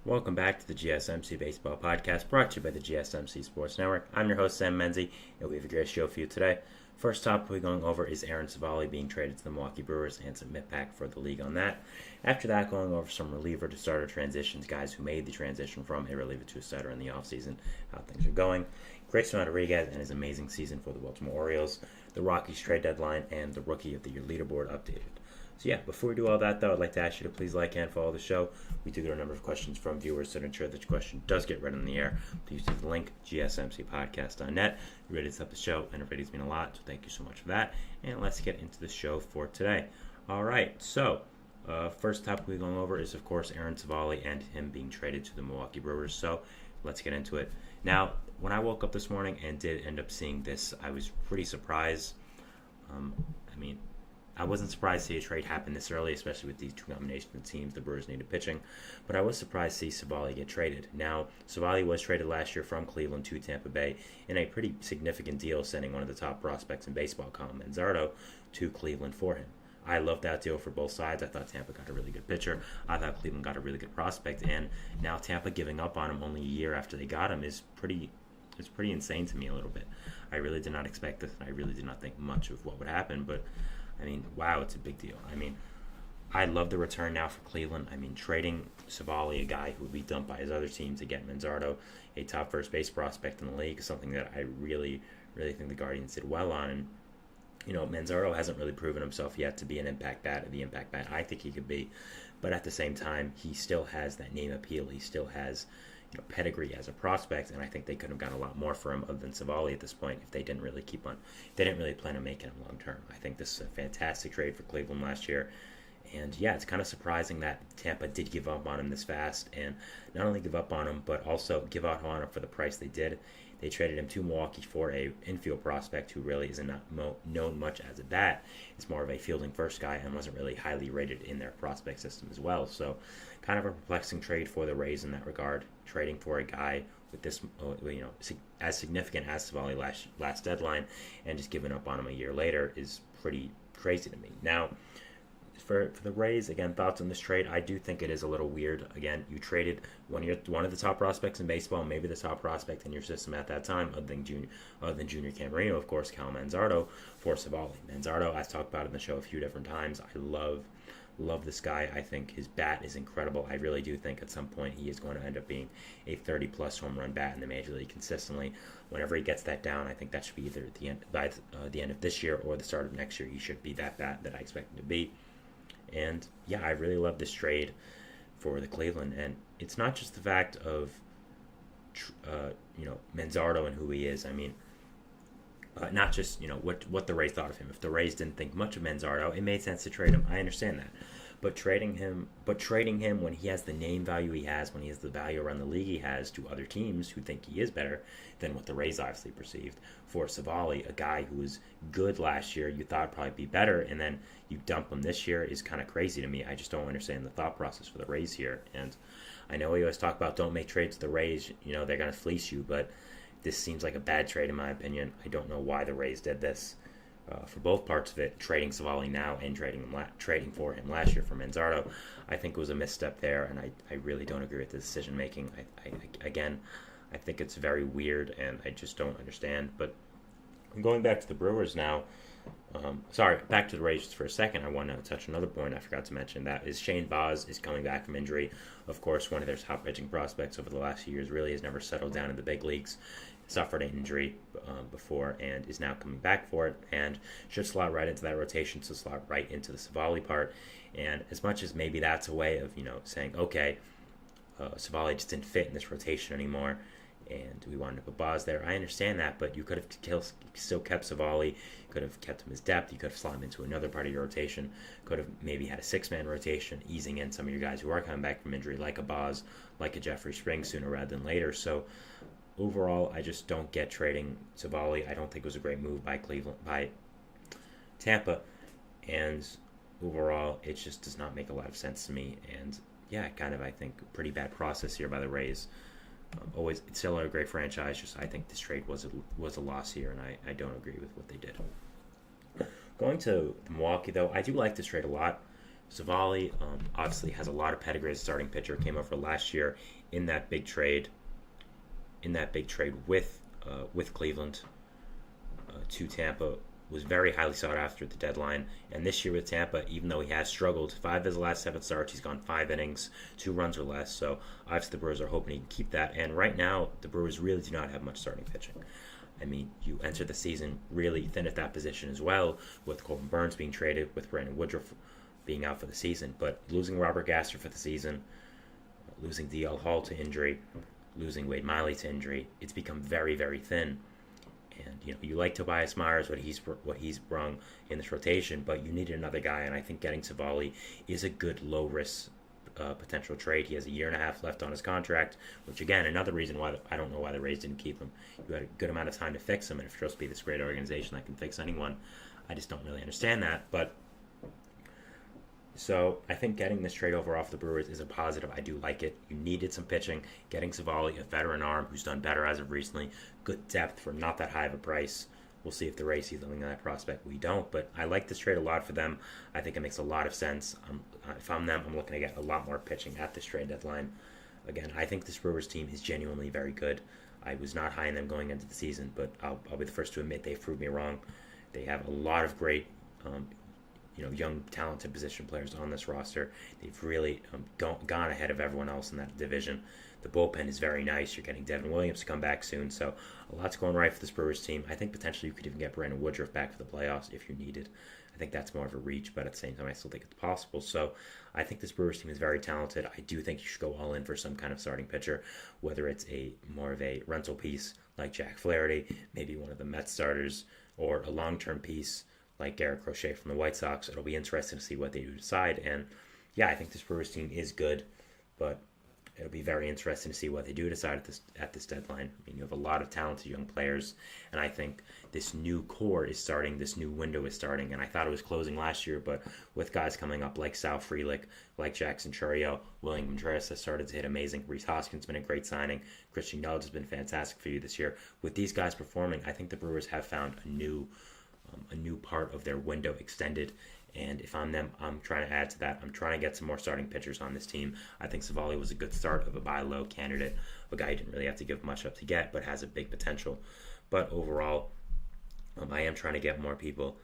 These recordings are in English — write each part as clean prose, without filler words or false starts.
Welcome back to the GSMC Baseball Podcast, brought to you by the GSMC Sports Network. I'm your host, Sam Menzie, and we have a great show for you today. First topic we're going over is Aaron Civale being traded to the Milwaukee Brewers and some mid-pack for the league on that. After that, going over some reliever to starter transitions, guys who made the transition from a reliever to a starter in the offseason, how things are going. Grayson Rodriguez and his amazing season for the Baltimore Orioles, the Rockies trade deadline, and the Rookie of the Year leaderboard updated. So yeah, before we do all that though, I'd like to ask you to please like and follow the show. We do get a number of questions from viewers, so to ensure that your question does get read on the air, please use the link, gsmcpodcast.net. You ready to set up the show, and it really means a lot, so thank you so much for that. And let's get into the show for today. Alright, so first topic we're going over is, of course, Aaron Civale and him being traded to the Milwaukee Brewers. So let's get into it. Now, when I woke up this morning and did end up seeing this, I was pretty surprised. I wasn't surprised to see a trade happen this early, especially with these two combination of teams. The Brewers needed pitching, but I was surprised to see Civale get traded. Now, Civale was traded last year from Cleveland to Tampa Bay in a pretty significant deal, sending one of the top prospects in baseball, Colin Manzardo, to Cleveland for him. I loved that deal for both sides. I thought Tampa got a really good pitcher. I thought Cleveland got a really good prospect, and now Tampa giving up on him only a year after they got him is pretty insane to me a little bit. I really did not expect this, and I really did not think much of what would happen, but wow, it's a big deal. I love the return now for Cleveland. Trading Civale, a guy who would be dumped by his other team, to get Manzardo, a top first base prospect in the league, is something that I really, really think the Guardians did well on. And, Manzardo hasn't really proven himself yet to be the impact bat I think he could be. But at the same time, he still has that name appeal. He still has pedigree as a prospect, and I think they could have gotten a lot more for him other than Civale at this point if they didn't really plan on making him long term. I think this is a fantastic trade for Cleveland last year, and yeah, it's kind of surprising that Tampa did give up on him this fast, and not only give up on him, but also give up on him for the price they did. They traded him to Milwaukee for a infield prospect who really isn't known much as a bat. It's more of a fielding first guy and wasn't really highly rated in their prospect system as well. So kind of a perplexing trade for the Rays in that regard, trading for a guy with this, as significant as Civale last deadline, and just giving up on him a year later is pretty crazy to me. Now, for the Rays, again, thoughts on this trade? I do think it is a little weird. Again, you traded one of the top prospects in baseball, maybe the top prospect in your system at that time, other than Junior Camarino, of course, Cal Manzardo, for Civale. Manzardo, I've talked about in the show a few different times. I love this guy. I think his bat is incredible. I really do think at some point he is going to end up being a 30-plus home run bat in the major league consistently. Whenever he gets that down, I think that should be either by the end of this year or the start of next year. He should be that bat that I expect him to be. And yeah, I really love this trade for the Cleveland, and it's not just the fact of Manzardo and who he is. Not just what the Rays thought of him. If the Rays didn't think much of Manzardo, it made sense to trade him. I understand that, but trading him when he has the name value he has, when he has the value around the league he has to other teams who think he is better than what the Rays obviously perceived, for Civale, a guy who was good last year, you thought would probably be better, and then you dump him this year, is kind of crazy to me. I just don't understand the thought process for the Rays here. And I know we always talk about don't make trades to the Rays. They're going to fleece you, but this seems like a bad trade in my opinion. I don't know why the Rays did this for both parts of it, trading Civale now and trading for him last year for Manzardo. I think it was a misstep there, and I really don't agree with the decision making. I think it's very weird, and I just don't understand. But going back to the Brewers now, back to the Rays just for a second. I want to touch another point I forgot to mention. That is Shane Baz is coming back from injury. Of course, one of their top pitching prospects over the last few years, really has never settled down in the big leagues. Suffered an injury before and is now coming back for it, and should slot right into that rotation, so slot right into the Civale part. And as much as maybe that's a way of saying, okay, Civale just didn't fit in this rotation anymore, and we wanted to put Baz there. I understand that, but you could have still kept Civale, could have kept him as depth, you could have slot him into another part of your rotation, could have maybe had a six-man rotation, easing in some of your guys who are coming back from injury, like a Baz, like a Jeffrey Springs, sooner rather than later. So overall, I just don't get trading Civale. I don't think it was a great move by Tampa, and overall, it just does not make a lot of sense to me. And yeah, I think pretty bad process here by the Rays. It's still a great franchise. Just I think this trade was a loss here, and I don't agree with what they did. Going to Milwaukee, though, I do like this trade a lot. Civale obviously has a lot of pedigree as a starting pitcher. Came over last year in that big trade, with Cleveland to Tampa. Was very highly sought after at the deadline. And this year with Tampa, even though he has struggled, 5 of his last 7 starts, he's gone 5 innings, 2 runs or less. So obviously the Brewers are hoping he can keep that. And right now, the Brewers really do not have much starting pitching. I mean, you enter the season really thin at that position as well, with Corbin Burns being traded, with Brandon Woodruff being out for the season. But losing Robert Gasser for the season, losing DL Hall to injury, losing Wade Miley to injury, it's become very, very thin. And you like Tobias Myers, what he's brung in this rotation, but you needed another guy, and I think getting Civale is a good low risk potential trade. He has a year and a half left on his contract, which again, another reason why I don't know why the Rays didn't keep him. You had a good amount of time to fix him, and if you're supposed to be this great organization that can fix anyone, I just don't really understand that. But so I think getting this trade over off the Brewers is a positive. I do like it. You needed some pitching. Getting Civale, a veteran arm who's done better as of recently, good depth for not that high of a price. We'll see if the Rays see something in that prospect. We don't, but I like this trade a lot for them. I think it makes a lot of sense. If I'm them, I'm looking to get a lot more pitching at this trade deadline. Again, I think this Brewers team is genuinely very good. I was not high on them going into the season, but I'll be the first to admit they've proved me wrong. They have a lot of great young, talented position players on this roster. They've really gone ahead of everyone else in that division. The bullpen is very nice. You're getting Devin Williams to come back soon, so a lot's going right for this Brewers team. I think potentially you could even get Brandon Woodruff back for the playoffs if you needed. I think that's more of a reach, but at the same time, I still think it's possible. So I think this Brewers team is very talented. I do think you should go all in for some kind of starting pitcher, whether it's more of a rental piece like Jack Flaherty, maybe one of the Mets starters, or a long-term piece like Garrett Crochet from the White Sox. It'll be interesting to see what they do decide. And yeah, I think this Brewers team is good, but it'll be very interesting to see what they do decide at this deadline. I mean, you have a lot of talented young players, and I think this new core is starting, this new window is starting, and I thought it was closing last year, but with guys coming up like Sal Frelick, like Jackson Chourio, William Contreras has started to hit amazing. Rhys Hoskins has been a great signing. Christian Yelich has been fantastic for you this year. With these guys performing, I think the Brewers have found a new part of their window extended. And if I'm them, I'm trying to add to that. I'm trying to get some more starting pitchers on this team. I think Civale was a good start of a buy low candidate, a guy you didn't really have to give much up to get, but has a big potential. But overall, I am trying to get more people,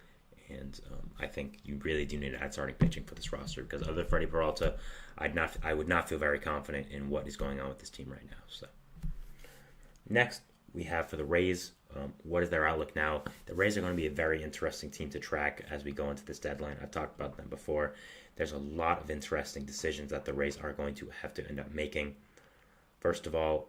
and I think you really do need to add starting pitching for this roster, because other than Freddie Peralta, I would not feel very confident in what is going on with this team right now. So next, we have for the Rays, what is their outlook now? The Rays are going to be a very interesting team to track as we go into this deadline. I've talked about them before. There's a lot of interesting decisions that the Rays are going to have to end up making. First of all,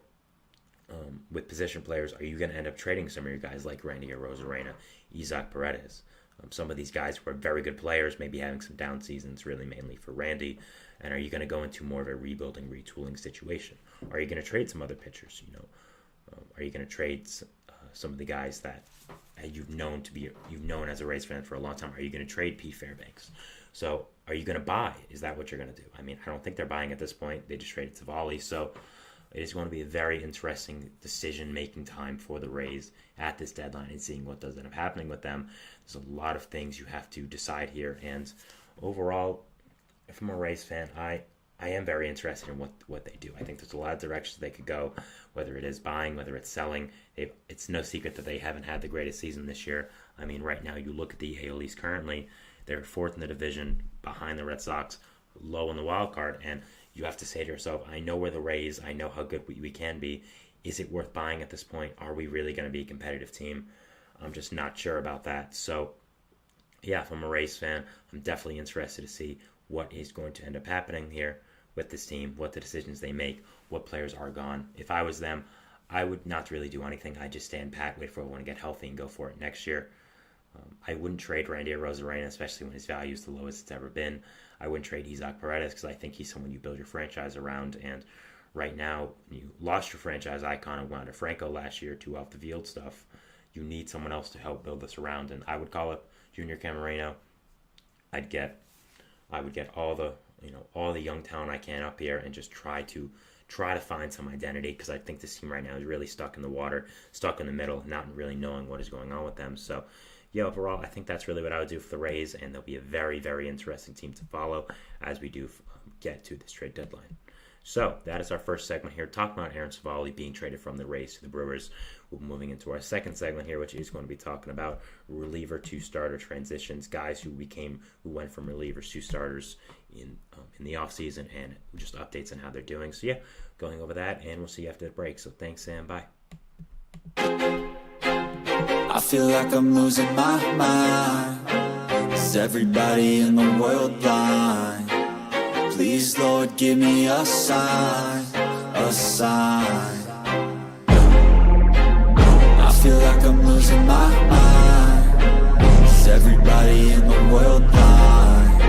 with position players, are you going to end up trading some of your guys like Randy Arozarena, Isaac Paredes? Some of these guys who are very good players, maybe having some down seasons, really mainly for Randy. And are you going to go into more of a rebuilding, retooling situation? Are you going to trade some other pitchers? Are you going to trade some of the guys that you've known as a Rays fan for a long time? Are you going to trade Pete Fairbanks? So are you going to buy? Is that what you're going to do? I mean, I don't think they're buying at this point. They just traded Civale. So it is going to be a very interesting decision-making time for the Rays at this deadline and seeing what does end up happening with them. There's a lot of things you have to decide here. And overall, if I'm a Rays fan, I am very interested in what they do. I think there's a lot of directions they could go, whether it is buying, whether it's selling. It's no secret that they haven't had the greatest season this year. I mean, right now, you look at the AL East currently, they're fourth in the division, behind the Red Sox, low in the wild card, and you have to say to yourself, I know we're the Rays, I know how good we can be. Is it worth buying at this point? Are we really going to be a competitive team? I'm just not sure about that. So, yeah, if I'm a Rays fan, I'm definitely interested to see what is going to end up happening here with this team, what the decisions they make, what players are gone. If I was them, I would not really do anything. I'd just stand pat, wait for everyone to get healthy, and go for it next year. I wouldn't trade Randy Arozarena, especially when his value is the lowest it's ever been. I wouldn't trade Isaac Paredes because I think he's someone you build your franchise around. And right now, you lost your franchise icon in Wander Franco last year to off the field stuff. You need someone else to help build this around. And I would call up Junior Camareno. I would get all the young talent I can up here and just try to find some identity, because I think this team right now is really stuck in the water, stuck in the middle, not really knowing what is going on with them. So yeah, overall, I think that's really what I would do for the Rays, and they'll be a very, very interesting team to follow as we do get to this trade deadline. So that is our first segment here, talking about Aaron Civale being traded from the Rays to the Brewers. We're moving into our second segment here, which is going to be talking about reliever to starter transitions, guys who went from relievers to starters in the offseason, and just updates on how they're doing. So yeah, going over that, and we'll see you after the break. So thanks, and bye. I feel like I'm losing my mind. Is everybody in the world blind? Please, Lord, give me a sign, a sign. I feel like I'm losing my mind. Is everybody in the world blind?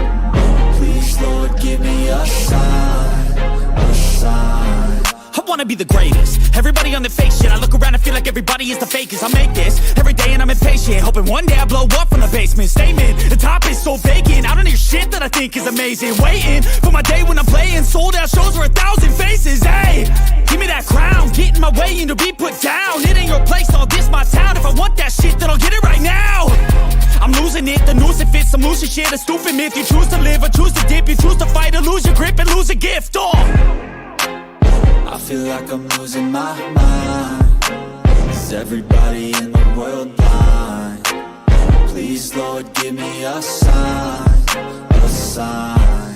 Please, Lord, give me a sign, a sign. I wanna be the greatest. Everybody on the fake shit. I look around and feel like everybody is the fakest. I make this every day and I'm impatient, hoping one day I blow up from the basement. Statement, the top is so vacant. I don't hear shit that I think is amazing. Waiting for my day when I'm playing sold out shows for 1,000 faces. Hey, give me that crown, get in my way and to be put down. It ain't your place, all this my town. If I want that shit, then I'll get it right now. I'm losing it, the noose it fits. I'm losing shit, a stupid myth. You choose to live or choose to dip. You choose to fight or lose your grip and lose a gift. I feel like I'm losing my mind. Is everybody in the world blind? Please, Lord, give me a sign, a sign.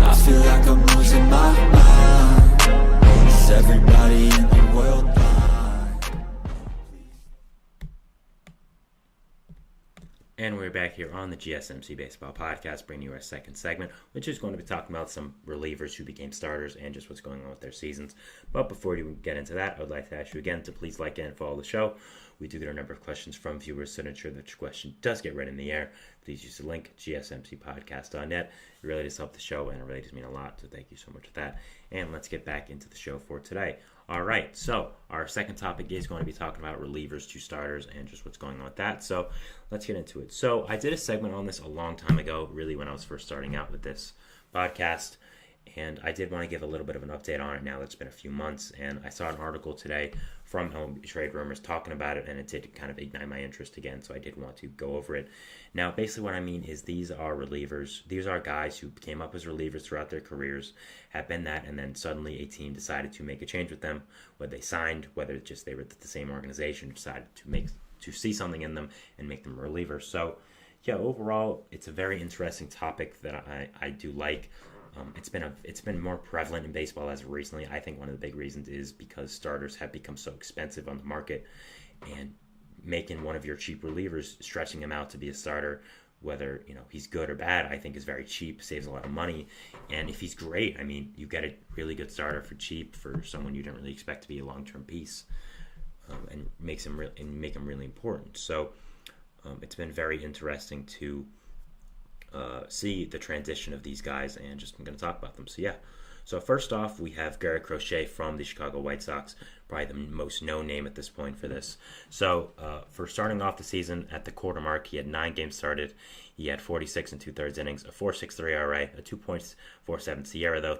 I feel like I'm losing my mind. Is everybody in the world blind? And we're back here on the GSMC Baseball Podcast, bringing you our second segment, which is going to be talking about some relievers who became starters and just what's going on with their seasons. But before we get into that, I would like to ask you again to please like and follow the show. We do get a number of questions from viewers, so to ensure that your question does get read in the air, please use the link, gsmcpodcast.net. It really does help the show, and it really does mean a lot, so thank you so much for that. And let's get back into the show for today. All right, so our second topic is going to be talking about relievers to starters and just what's going on with that. So let's get into it. So I did a segment on this a long time ago, really when I was first starting out with this podcast, and I did want to give a little bit of an update on it now that it's been a few months, and I saw an article today from Home Trade Rumors talking about it, and it did kind of ignite my interest again, so I did want to go over it. Now, basically what I mean is these are relievers. These are guys who came up as relievers throughout their careers, have been that, and then suddenly a team decided to make a change with them, whether they signed, whether it's just they were at the same organization, decided to see something in them and make them relievers. So, yeah, overall, it's a very interesting topic that I do like. It's been more prevalent in baseball as of recently. I think one of the big reasons is because starters have become so expensive on the market, and making one of your cheap relievers, stretching him out to be a starter, whether he's good or bad, I think is very cheap, saves a lot of money. And if he's great, I mean, you get a really good starter for cheap for someone you didn't really expect to be a long-term piece, and make him really important. So it's been very interesting to see the transition of these guys, and just I'm going to talk about them. So yeah, so first off, we have Garrett Crochet from the Chicago White Sox, probably the most known name at this point for this. So for starting off the season at the quarter mark, he had 9 games started. He had 46 and 2/3 innings, a 4.63 ERA, a 2.47 SIERA, though,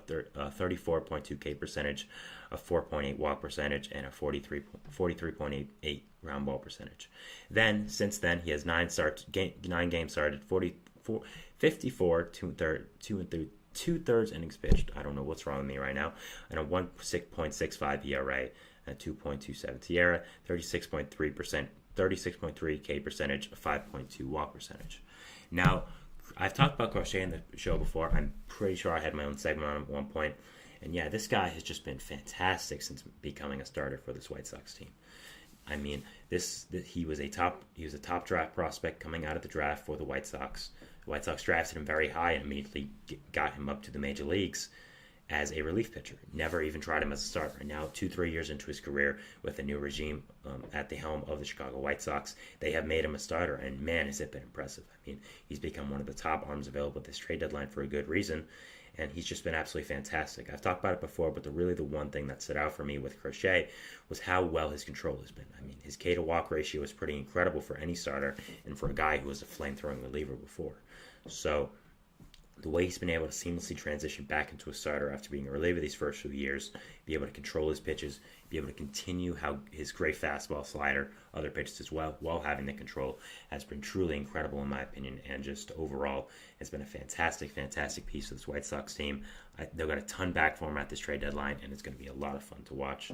34.2 K percentage, a 4.8 walk percentage, and a 43.88 ground ball percentage. Then, since then, he has 9 games started, 54 2/3 innings pitched. I don't know what's wrong with me right now. And a 1.65 ERA, a 2.27 SIERA, 36.3 K percentage, a 5.2 walk percentage. Now, I've talked about Crochet in the show before. I'm pretty sure I had my own segment on him at one point. And yeah, this guy has just been fantastic since becoming a starter for this White Sox team. I mean, he was a top draft prospect coming out of the draft for the White Sox. The White Sox drafted him very high and immediately got him up to the major leagues as a relief pitcher. Never even tried him as a starter. And now, 2-3 years into his career with a new regime at the helm of the Chicago White Sox, they have made him a starter. And man, has it been impressive. I mean, he's become one of the top arms available at this trade deadline for a good reason. And he's just been absolutely fantastic. I've talked about it before, but the one thing that stood out for me with Crochet was how well his control has been. I mean, his K to walk ratio is pretty incredible for any starter, and for a guy who was a flame-throwing reliever before. So the way he's been able to seamlessly transition back into a starter after being a reliever these first few years, be able to control his pitches, be able to continue how his great fastball, slider, other pitches as well, while having the control, has been truly incredible in my opinion, and just overall has been a fantastic, fantastic piece of this White Sox team. They've got a ton back for him at this trade deadline, and it's going to be a lot of fun to watch.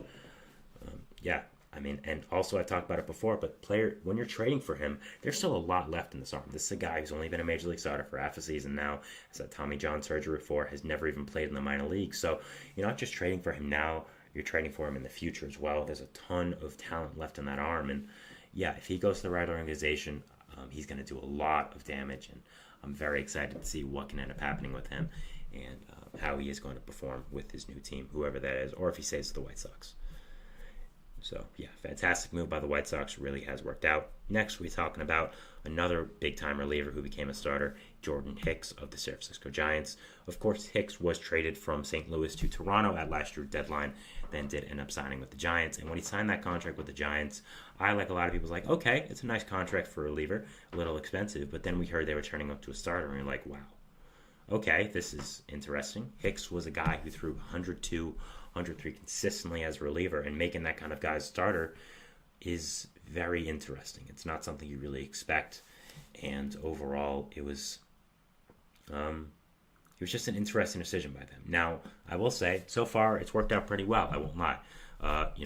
And also I talked about it before, but when you're trading for him, there's still a lot left in this arm. This is a guy who's only been a major league starter for half a season now, has had Tommy John surgery before, has never even played in the minor leagues. So you're not just trading for him now, you're trading for him in the future as well. There's a ton of talent left in that arm, and yeah, if he goes to the right organization, he's going to do a lot of damage, and I'm very excited to see what can end up happening with him and how he is going to perform with his new team, whoever that is, or if he stays with the White Sox. So, yeah, fantastic move by the White Sox. Really has worked out. Next, we'll be talking about another big-time reliever who became a starter, Jordan Hicks of the San Francisco Giants. Of course, Hicks was traded from St. Louis to Toronto at last year's deadline, then did end up signing with the Giants. And when he signed that contract with the Giants, I, like a lot of people, was like, okay, it's a nice contract for a reliever, a little expensive. But then we heard they were turning up to a starter, and we were like, wow. Okay, this is interesting. Hicks was a guy who threw 102, 103 consistently as a reliever, and making that kind of guy's starter is very interesting. It's not something you really expect, and overall, it was just an interesting decision by them. Now, I will say, so far, it's worked out pretty well. I won't lie.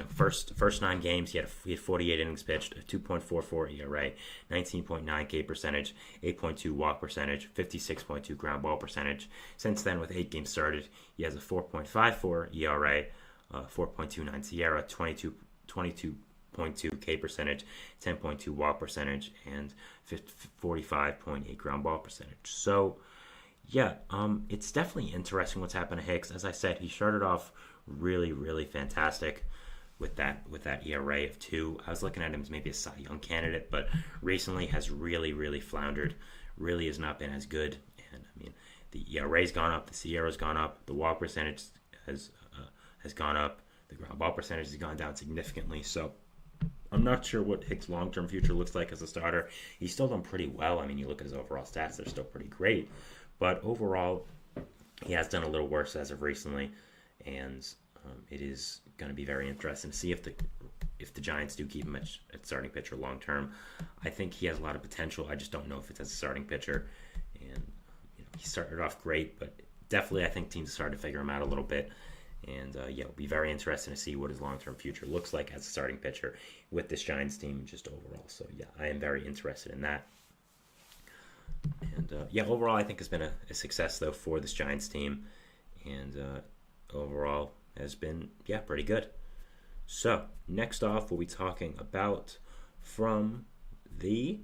First 9 games, he had 48 innings pitched, a 2.44 ERA, 19.9 K percentage, 8.2 walk percentage, 56.2 ground ball percentage. Since then, with 8 games started, he has a 4.54 ERA, 4.29 SIERA, 22.2 K percentage, 10.2 walk percentage, and 45.8 ground ball percentage. So, yeah, it's definitely interesting what's happened to Hicks. As I said, he started off really, really fantastic with that ERA of 2. I was looking at him as maybe a Cy Young candidate, but recently has really, really floundered. Really has not been as good. And I mean, the ERA's gone up, the SIERA's gone up, the walk percentage has gone up, the ground ball percentage has gone down significantly. So I'm not sure what Hicks' long-term future looks like as a starter. He's still done pretty well. I mean, you look at his overall stats; they're still pretty great. But overall, he has done a little worse as of recently. And it is going to be very interesting to see if the Giants do keep him at starting pitcher long term. I think he has a lot of potential. I just don't know if it's as a starting pitcher. And he started off great, but definitely I think teams are starting to figure him out a little bit. And it'll be very interesting to see what his long term future looks like as a starting pitcher with this Giants team just overall. So yeah, I am very interested in that. And overall I think it's been a success though for this Giants team. And overall has been, pretty good. So, next off, we'll be talking about from the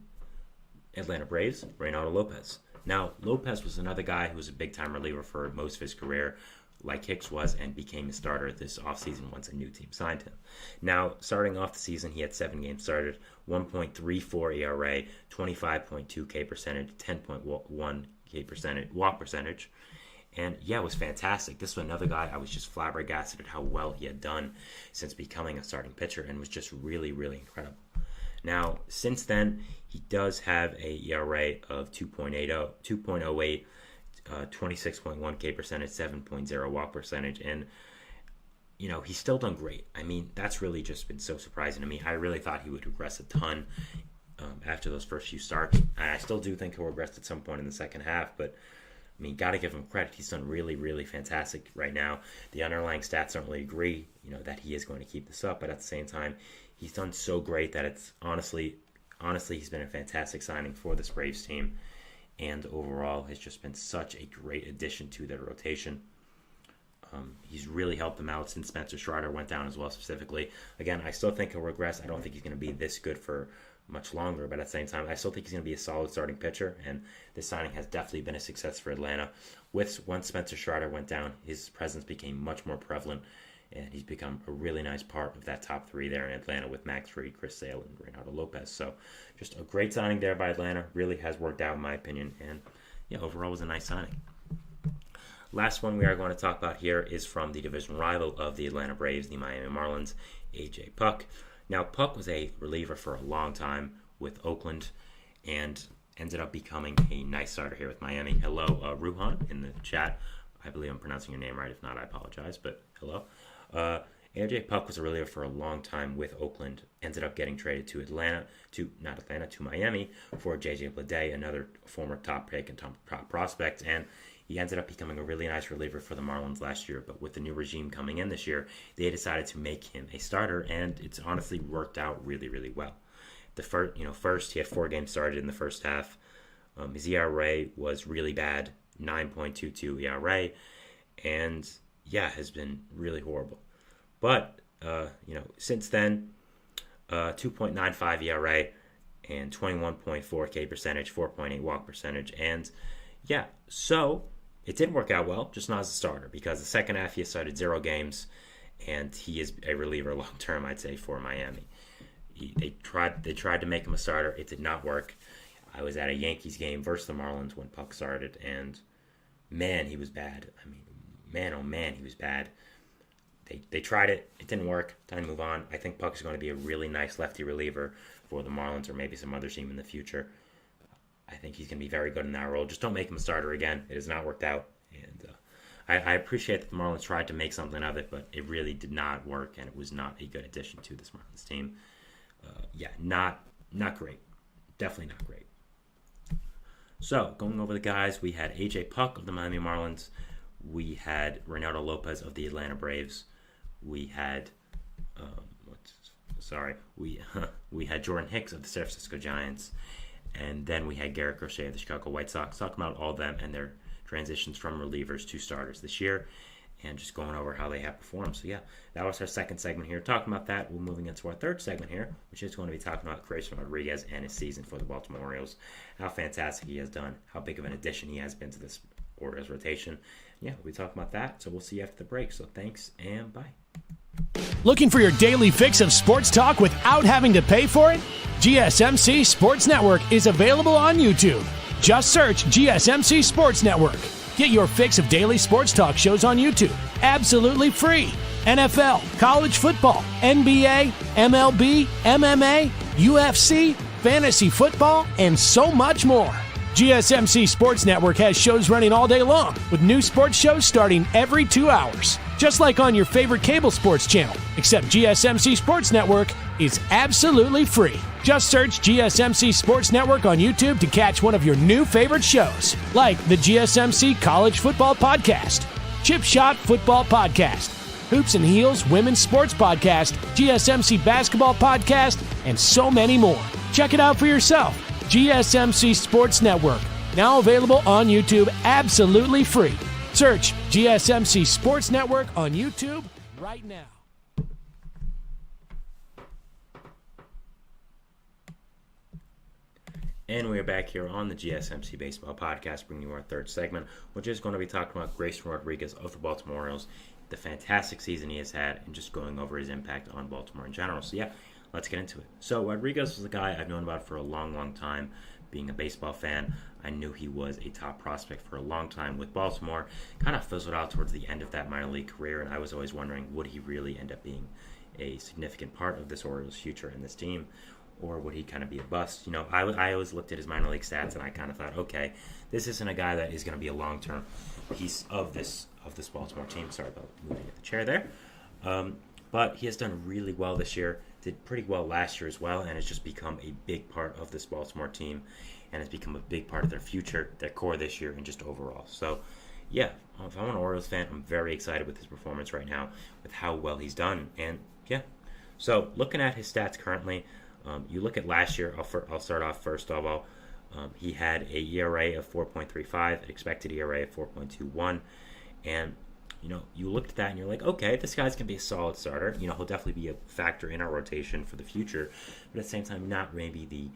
Atlanta Braves, Reynaldo Lopez. Now, Lopez was another guy who was a big-time reliever for most of his career, like Hicks was, and became a starter this offseason once a new team signed him. Now, starting off the season, he had 7 games started, 1.34 ERA, 25.2 K percentage, 10.1 K percentage, walk percentage. And it was fantastic. This was another guy I was just flabbergasted at how well he had done since becoming a starting pitcher, and was just really, really incredible. Now, since then, he does have a ERA of 2.08, 26.1 K percentage, 7.0 walk percentage, and he's still done great. I mean, that's really just been so surprising to me. I really thought he would regress a ton after those first few starts. I still do think he'll regress at some point in the second half, but I mean, got to give him credit. He's done really, really fantastic right now. The underlying stats don't really agree, that he is going to keep this up. But at the same time, he's done so great that it's honestly, he's been a fantastic signing for this Braves team. And overall, has just been such a great addition to their rotation. He's really helped them out since Spencer Strider went down as well, specifically. Again, I still think he'll regress. I don't think he's going to be this good for much longer, but at the same time, I still think he's going to be a solid starting pitcher, and this signing has definitely been a success for Atlanta. Once Spencer Strider went down, his presence became much more prevalent, and he's become a really nice part of that top 3 there in Atlanta with Max Fried, Chris Sale, and Reynaldo Lopez. So just a great signing there by Atlanta. Really has worked out in my opinion, and overall was a nice signing. Last one we are going to talk about here is from the division rival of the Atlanta Braves, the Miami Marlins, A.J. Puk. Now, Puk was a reliever for a long time with Oakland, and ended up becoming a nice starter here with Miami. Hello, Ruhan in the chat. I believe I'm pronouncing your name right. If not, I apologize, but hello. AJ Puck was a reliever for a long time with Oakland. Ended up getting traded to Miami for JJ Bleday, another former top pick and top prospect, and he ended up becoming a really nice reliever for the Marlins last year. But with the new regime coming in this year, they decided to make him a starter, and it's honestly worked out really, really well. First he had 4 games started in the first half. His ERA was really bad, 9.22 ERA, and has been really horrible. But since then, 2.95 ERA and 21.4 K percentage, 4.8 walk percentage, and so it didn't work out well, just not as a starter, because the second half he started 0 games, and he is a reliever long term, I'd say, for Miami. They tried to make him a starter. It did not work. I was at a Yankees game versus the Marlins when Puck started, and man, he was bad. I mean, man, oh man, he was bad. They tried it. It didn't work. Time to move on. I think Puck is going to be a really nice lefty reliever for the Marlins or maybe some other team in the future. I think he's going to be very good in that role. Just don't make him a starter again. It has not worked out. And I appreciate that the Marlins tried to make something of it, but it really did not work, and it was not a good addition to this Marlins team. Not great. Definitely not great. So, going over the guys, we had AJ Puck of the Miami Marlins. We had Reynaldo Lopez of the Atlanta Braves. We had we had Jordan Hicks of the San Francisco Giants, and then we had Garrett Crochet of the Chicago White Sox. Talking about all of them and their transitions from relievers to starters this year, and just going over how they have performed. So that was our second segment here. Talking about that, we're moving into our third segment here, which is going to be talking about Grayson Rodriguez and his season for the Baltimore Orioles, how fantastic he has done, how big of an addition he has been to this Orioles rotation. We'll be talking about that, so we'll see you after the break. So thanks, and bye. Looking for your daily fix of sports talk without having to pay for it? GSMC Sports Network is available on YouTube. Just search GSMC Sports Network. Get your fix of daily sports talk shows on YouTube, absolutely free. NFL, college football, NBA, MLB, MMA, UFC, fantasy football, and so much more. GSMC Sports Network has shows running all day long, with new sports shows starting every 2 hours. Just like on your favorite cable sports channel, except GSMC Sports Network is absolutely free. Just search GSMC Sports Network on YouTube to catch one of your new favorite shows, like the GSMC College Football Podcast, Chip Shot Football Podcast, Hoops and Heels Women's Sports Podcast, GSMC Basketball Podcast, and so many more. Check it out for yourself. GSMC Sports Network, now available on YouTube absolutely free. Search GSMC Sports Network on YouTube right now. And we are back here on the GSMC Baseball Podcast, bringing you our third segment, which is going to be talking about Grayson Rodriguez of the Baltimore Orioles, the fantastic season he has had, and just going over his impact on Baltimore in general. So let's get into it. So Rodriguez was a guy I've known about for a long, long time. Being a baseball fan, I knew he was a top prospect for a long time with Baltimore. Kind of fizzled out towards the end of that minor league career, and I was always wondering, would he really end up being a significant part of this Orioles' future in this team, or would he kind of be a bust? I always looked at his minor league stats, and I kind of thought, okay, this isn't a guy that is going to be a long-term piece of this Baltimore team. Sorry about moving at the chair there. But he has done really well this year. Did pretty well last year as well, and has just become a big part of this Baltimore team, and has become a big part of their future, their core this year, and just overall. So, if I'm an Orioles fan, I'm very excited with his performance right now, with how well he's done. And, so looking at his stats currently, you look at last year, I'll start off first of all. He had a ERA of 4.35, an expected ERA of 4.21, and you looked at that and you're like, okay, this guy's going to be a solid starter. He'll definitely be a factor in our rotation for the future. But at the same time, not maybe the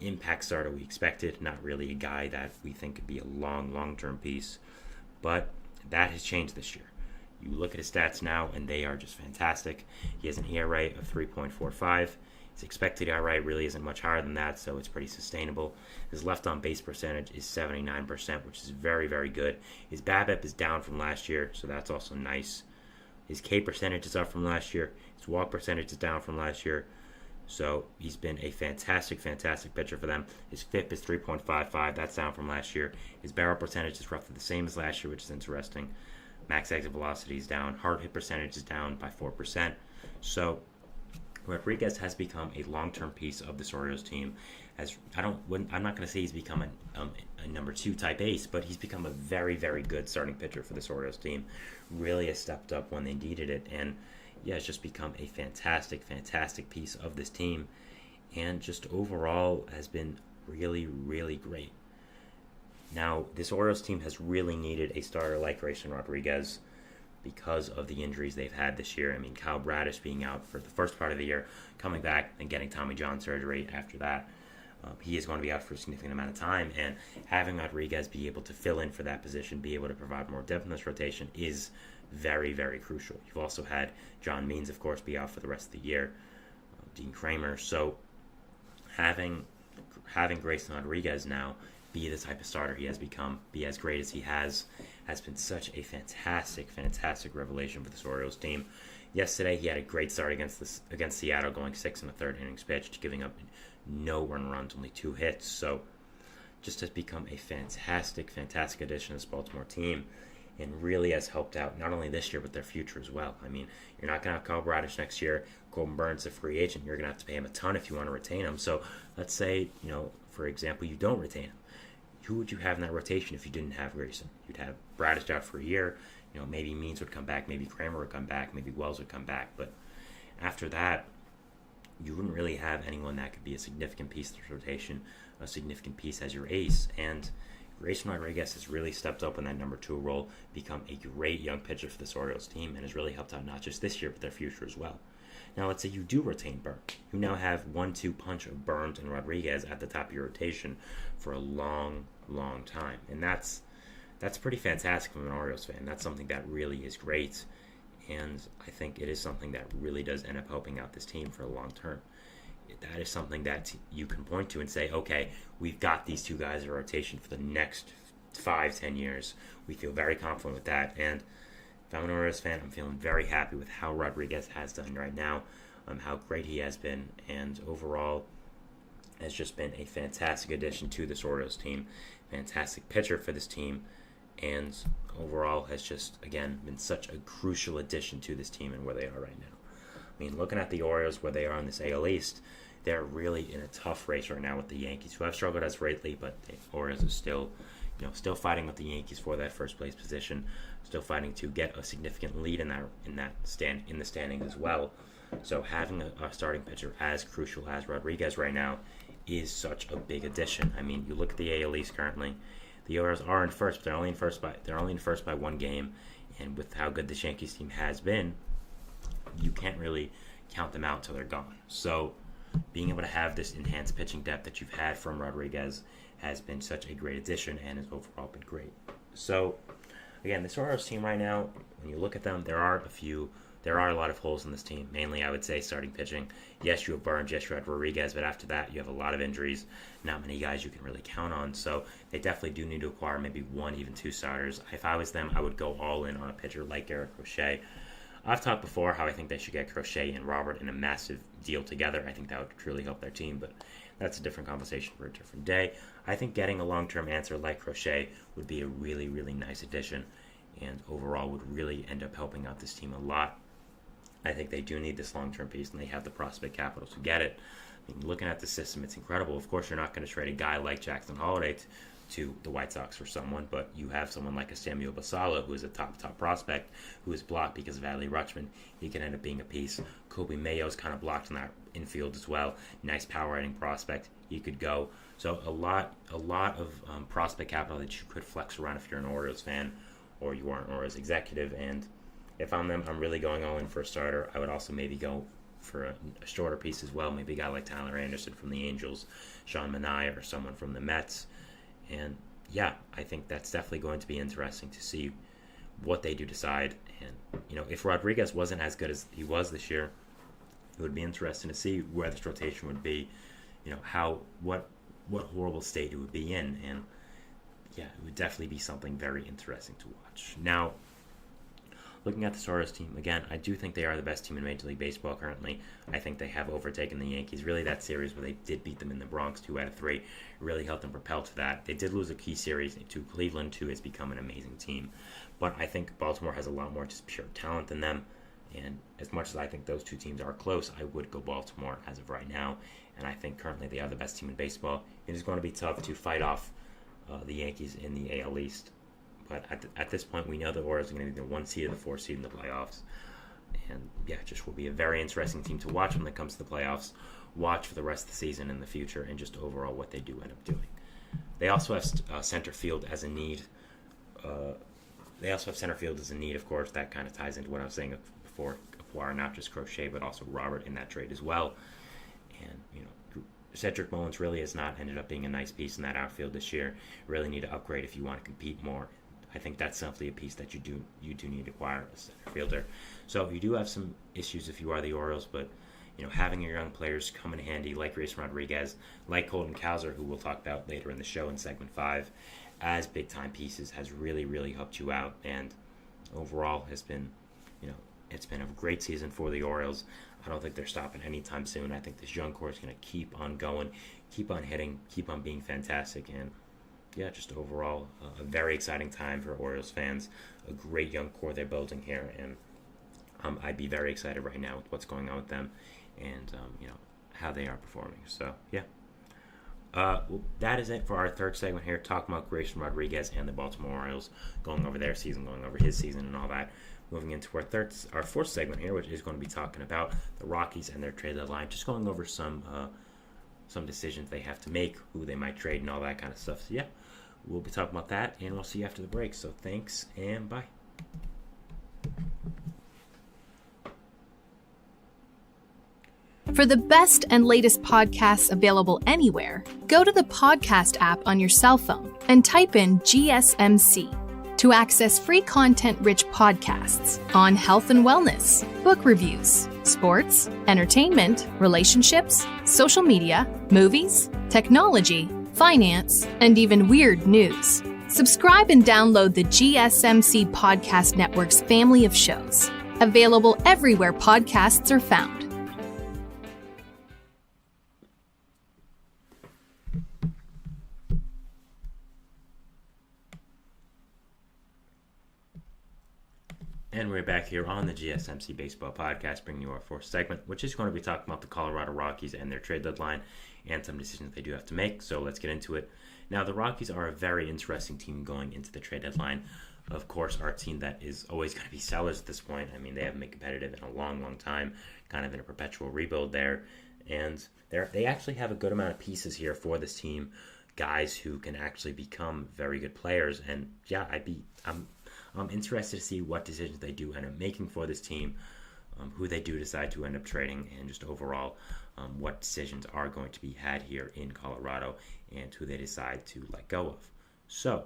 impact starter we expected. Not really a guy that we think could be a long-term piece. But that has changed this year. You look at his stats now, and they are just fantastic. He has an ERA of 3.45. His expected ERA really isn't much higher than that, so it's pretty sustainable. His left-on-base percentage is 79%, which is very, very good. His BABIP is down from last year, so that's also nice. His K percentage is up from last year. His walk percentage is down from last year. So he's been a fantastic, fantastic pitcher for them. His FIP is 3.55. That's down from last year. His barrel percentage is roughly the same as last year, which is interesting. Max exit velocity is down. Hard hit percentage is down by 4%. So Rodriguez has become a long-term piece of this Orioles team. I'm not going to say he's become a number 2 type ace, but he's become a very, very good starting pitcher for this Orioles team. Really has stepped up when they needed it, and has just become a fantastic, fantastic piece of this team, and just overall has been really, really great. Now, this Orioles team has really needed a starter like Grayson Rodriguez because of the injuries they've had this year. I mean, Kyle Bradish being out for the first part of the year, coming back and getting Tommy John surgery after that. He is going to be out for a significant amount of time, and having Rodriguez be able to fill in for that position, be able to provide more depth in this rotation is very, very crucial. You've also had John Means, of course, be out for the rest of the year, Dean Kramer. So having Grayson Rodriguez now be the type of starter he has become, be as great as he has been such a fantastic, fantastic revelation for this Orioles team. Yesterday, he had a great start against Seattle, going 6 1/3 innings pitched, giving up no runs, only 2 hits. So just has become a fantastic, fantastic addition to this Baltimore team, and really has helped out not only this year, but their future as well. I mean, you're not going to have Kyle Bradish next year. Corbin Burns, a free agent. You're going to have to pay him a ton if you want to retain him. So let's say, for example, you don't retain him. Who would you have in that rotation if you didn't have Grayson? You'd have Bradish out for a year. Maybe Means would come back. Maybe Kramer would come back. Maybe Wells would come back. But after that, you wouldn't really have anyone that could be a significant piece of the rotation, a significant piece as your ace. And Grayson Rodriguez has really stepped up in that number 2 role, become a great young pitcher for this Orioles team, and has really helped out not just this year, but their future as well. Now, let's say you do retain Burns. You now have 1-2 punch of Burns and Rodriguez at the top of your rotation for a long, long time. And that's pretty fantastic from an Orioles fan. That's something that really is great. And I think it is something that really does end up helping out this team for a long term. That is something that you can point to and say, okay, we've got these 2 guys in rotation for the next 5-10 years. We feel very confident with that. And if I'm an Orioles fan, I'm feeling very happy with how Rodriguez has done right now, how great he has been, and overall has just been a fantastic addition to this Orioles team, fantastic pitcher for this team, and overall has just, again, been such a crucial addition to this team and where they are right now. I mean, looking at the Orioles, where they are in this AL East, they're really in a tough race right now with the Yankees, who have struggled as lately, but the Orioles are still fighting with the Yankees for that first place position, still fighting to get a significant lead in the standings as well. So having a starting pitcher as crucial as Rodriguez right now is such a big addition. I mean, you look at the AL East currently. The Orioles are in first, but they're only in first by 1 game, and with how good the Yankees team has been, you can't really count them out until they're gone. So being able to have this enhanced pitching depth that you've had from Rodriguez has been such a great addition and has overall been great. So again, this Orioles team right now, when you look at them, there are a lot of holes in this team. Mainly, I would say, starting pitching. Yes, you have Burns, yes, you have Rodriguez, but after that, you have a lot of injuries. Not many guys you can really count on. So they definitely do need to acquire maybe 1, even 2 starters. If I was them, I would go all in on a pitcher like Garrett Crochet. I've talked before how I think they should get Crochet and Robert in a massive deal together. I think that would truly help their team, but that's a different conversation for a different day. I think getting a long-term answer like Crochet would be a really, really nice addition, and overall would really end up helping out this team a lot. I think they do need this long-term piece, and they have the prospect capital to get it. I mean, looking at the system, it's incredible. Of course, you're not going to trade a guy like Jackson Holliday to the White Sox for someone, but you have someone like a Samuel Basala, who is a top prospect, who is blocked because of Adley Rutschman. He can end up being a piece. Kobe Mayo's kind of blocked in that infield as well. Nice power hitting prospect. He could go. So a lot of prospect capital that you could flex around if you're an Orioles fan or you are an Orioles executive. And if I'm them, I'm really going all in for a starter. I would also maybe go for a shorter piece as well. Maybe a guy like Tyler Anderson from the Angels, Sean Manaea, or someone from the Mets. And yeah, I think that's definitely going to be interesting to see what they do decide. And, if Rodriguez wasn't as good as he was this year, it would be interesting to see where this rotation would be, what horrible state it would be in. And yeah, it would definitely be something very interesting to watch. Now, looking at this Orioles team, again, I do think they are the best team in Major League Baseball currently. I think they have overtaken the Yankees. Really, that series where they did beat them in the Bronx 2 out of 3 really helped them propel to that. They did lose a key series to Cleveland, too. It's become an amazing team. But I think Baltimore has a lot more just pure talent than them. And as much as I think those two teams are close, I would go Baltimore as of right now. And I think currently they are the best team in baseball. It is going to be tough to fight off the Yankees in the AL East. But at this point, we know the Orioles are going to be the 1 seed or the 4 seed in the playoffs. And yeah, it just will be a very interesting team to watch when it comes to the playoffs. Watch for the rest of the season in the future and just overall what they do end up doing. They also have center field as a need. Of course. That kind of ties into what I was saying before. Acquire not just Crochet, but also Robert in that trade as well. And, Cedric Mullins really has not ended up being a nice piece in that outfield this year. Really need to upgrade if you want to compete more. I think that's simply a piece that you do need to acquire a center fielder. So you do have some issues if you are the Orioles, but having your young players come in handy like Grayson Rodriguez, like Colton Cowser, who we'll talk about later in the show in segment 5, as big time pieces has really, really helped you out, and overall has been, it's been a great season for the Orioles. I don't think they're stopping anytime soon. I think this young core is going to keep on going, keep on hitting, keep on being fantastic, and yeah, just overall a very exciting time for Orioles fans. A great young core they're building here, and I'd be very excited right now with what's going on with them and how they are performing. So yeah, that is it for our third segment here, talking about Grayson Rodriguez and the Baltimore Orioles, going over their season, going over his season, and all that. Moving into our fourth segment here, which is going to be talking about the Rockies and their trade deadline, just going over some decisions they have to make, who they might trade, and all that kind of stuff. So yeah, we'll be talking about that, and we'll see you after the break. So thanks, and bye. For the best and latest podcasts available anywhere, go to the podcast app on your cell phone and type in GSMC to access free content-rich podcasts on health and wellness, book reviews, sports, entertainment, relationships, social media, movies, technology, finance, and even weird news. Subscribe and download the GSMC Podcast Network's family of shows, available everywhere podcasts are found. And we're back here on the GSMC Baseball Podcast, bringing you our fourth segment, which is going to be talking about the Colorado Rockies and their trade deadline and some decisions they do have to make. So let's get into it. Now, the Rockies are a very interesting team going into the trade deadline. Of course, our team that is always going to be sellers at this point. I mean, they haven't been competitive in a long, long time, kind of in a perpetual rebuild there. And they actually have a good amount of pieces here for this team, guys who can actually become very good players. And yeah, I'm interested to see what decisions they do end up making for this team, who they do decide to end up trading, and just overall what decisions are going to be had here in Colorado and who they decide to let go of. So,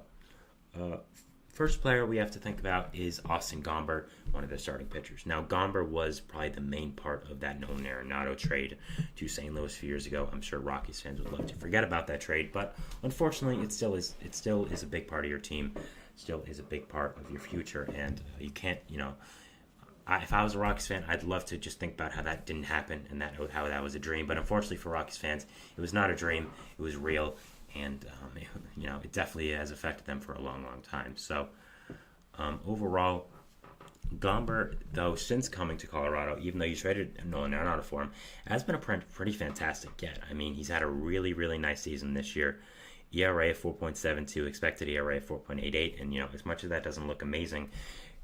first player we have to think about is Austin Gomber, one of their starting pitchers. Now, Gomber was probably the main part of that Nolan Arenado trade to St. Louis a few years ago. I'm sure Rockies fans would love to forget about that trade, but unfortunately, it still is a big part of your team. Still is a big part of your future, and you can't, if I was a Rockies fan, I'd love to just think about how that didn't happen and how that was a dream. But unfortunately for Rockies fans, it was not a dream. It was real, and it definitely has affected them for a long, long time. So overall, Gomber, though, since coming to Colorado, even though you traded Nolan Arenado for him, has been a pretty fantastic get. I mean, he's had a really, really nice season this year. ERA of 4.72, expected ERA of 4.88, and as much as that doesn't look amazing,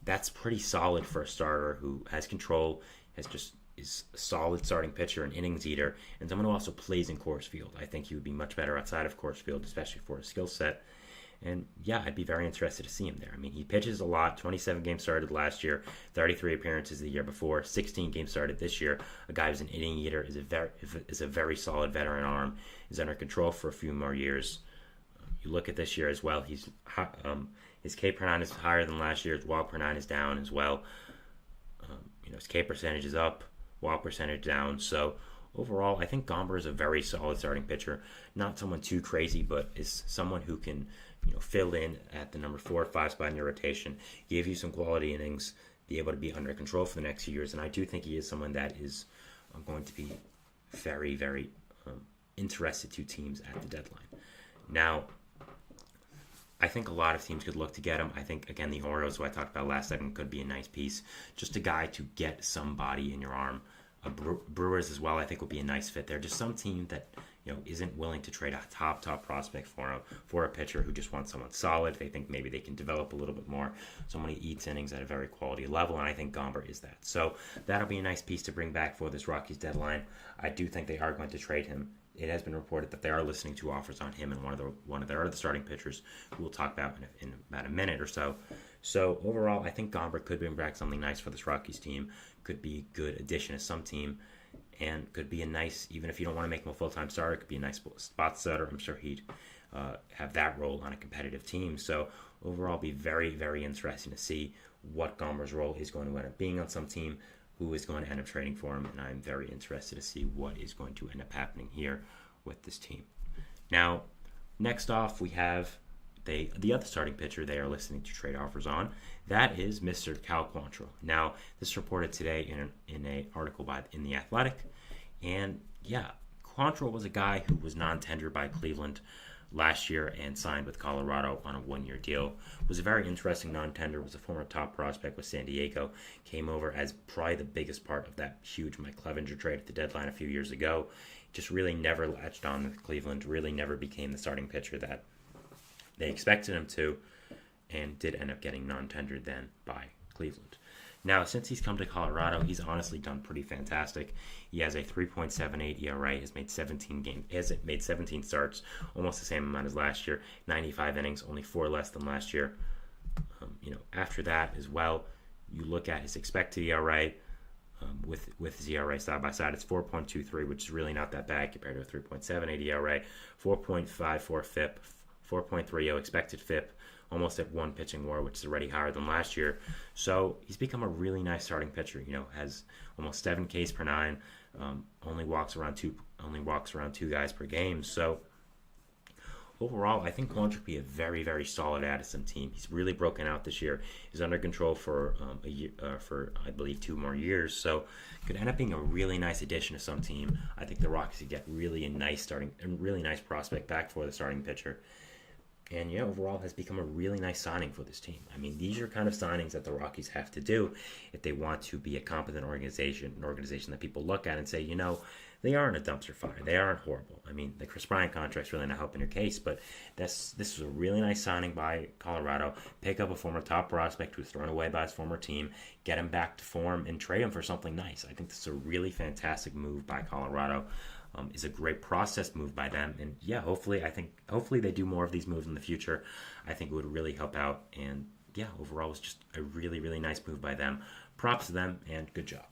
that's pretty solid for a starter who has control, is a solid starting pitcher, an innings eater, and someone who also plays in Coors Field. I think he would be much better outside of Coors Field, especially for his skill set. And yeah, I'd be very interested to see him there. I mean, he pitches a lot. 27 games started last year, 33 appearances the year before, 16 games started this year. A guy who's an inning eater, is a very solid veteran arm, is under control for a few more years. You look at this year as well, his K per 9 is higher than last year. His walk per 9 is down as well. His K percentage is up, walk percentage down. So overall, I think Gomber is a very solid starting pitcher. Not someone too crazy, but is someone who can fill in at the number 4 or 5 spot in your rotation, give you some quality innings, be able to be under control for the next few years. And I do think he is someone that is going to be very, very interested to teams at the deadline. Now, I think a lot of teams could look to get him. I think, again, the Orioles, who I talked about last segment, could be a nice piece. Just a guy to get somebody in your arm. Brewers as well, I think, would be a nice fit there. Just some team that isn't willing to trade a top prospect for a pitcher who just wants someone solid. They think maybe they can develop a little bit more. Someone who eats innings at a very quality level, and I think Gomber is that. So that'll be a nice piece to bring back for this Rockies deadline. I do think they are going to trade him. It has been reported that they are listening to offers on him and one of their other starting pitchers, who we'll talk about in about a minute or so. So overall, I think Gomber could bring back something nice for this Rockies team. Could be a good addition to some team, and could be a nice, even if you don't want to make him a full-time starter, could be a nice spot starter. I'm sure he'd have that role on a competitive team. So overall, be very, very interesting to see what Gomber's role is going to end up being on some team, who is going to end up trading for him, and I'm very interested to see what is going to end up happening here with this team. Now, next off, we have the other starting pitcher they are listening to trade offers on. That is Mr. Cal Quantrill. Now, this is reported today in an article in The Athletic, and yeah, Quantrill was a guy who was non-tendered by Cleveland last year and signed with Colorado on a one-year deal. Was a very interesting non-tender, was a former top prospect with San Diego, came over as probably the biggest part of that huge Mike Clevenger trade at the deadline a few years ago. Just really never latched on with Cleveland, really never became the starting pitcher that they expected him to, and did end up getting non-tendered then by Cleveland. Now, since he's come to Colorado, he's honestly done pretty fantastic. He has a 3.78 ERA, has made 17 starts, almost the same amount as last year, 95 innings, only 4 less than last year. After that as well, you look at his expected ERA with his ERA side by side, it's 4.23, which is really not that bad compared to a 3.78 ERA, 4.54 FIP, 4.30 expected FIP, almost at 1 pitching WAR, which is already higher than last year. So he's become a really nice starting pitcher. Has almost 7 Ks per 9, only walks around two guys per game. So overall, I think Quantrill could be a very, very solid add to some team. He's really broken out this year. He's under control for a year, for I believe 2 more years. So could end up being a really nice addition to some team. I think the Rockies could get really nice prospect back for the starting pitcher. And overall has become a really nice signing for this team. I mean, these are kind of signings that the Rockies have to do if they want to be a competent organization, an organization that people look at and say, they aren't a dumpster fire. They aren't horrible. I mean, the Chris Bryant contract's really not helping your case, but this was a really nice signing by Colorado. Pick up a former top prospect who was thrown away by his former team, get him back to form, and trade him for something nice. I think this is a really fantastic move by Colorado. Is a great process move by them, and yeah, hopefully they do more of these moves in the future. I think it would really help out, and yeah, overall it was just a really, really nice move by them. Props to them, and good job.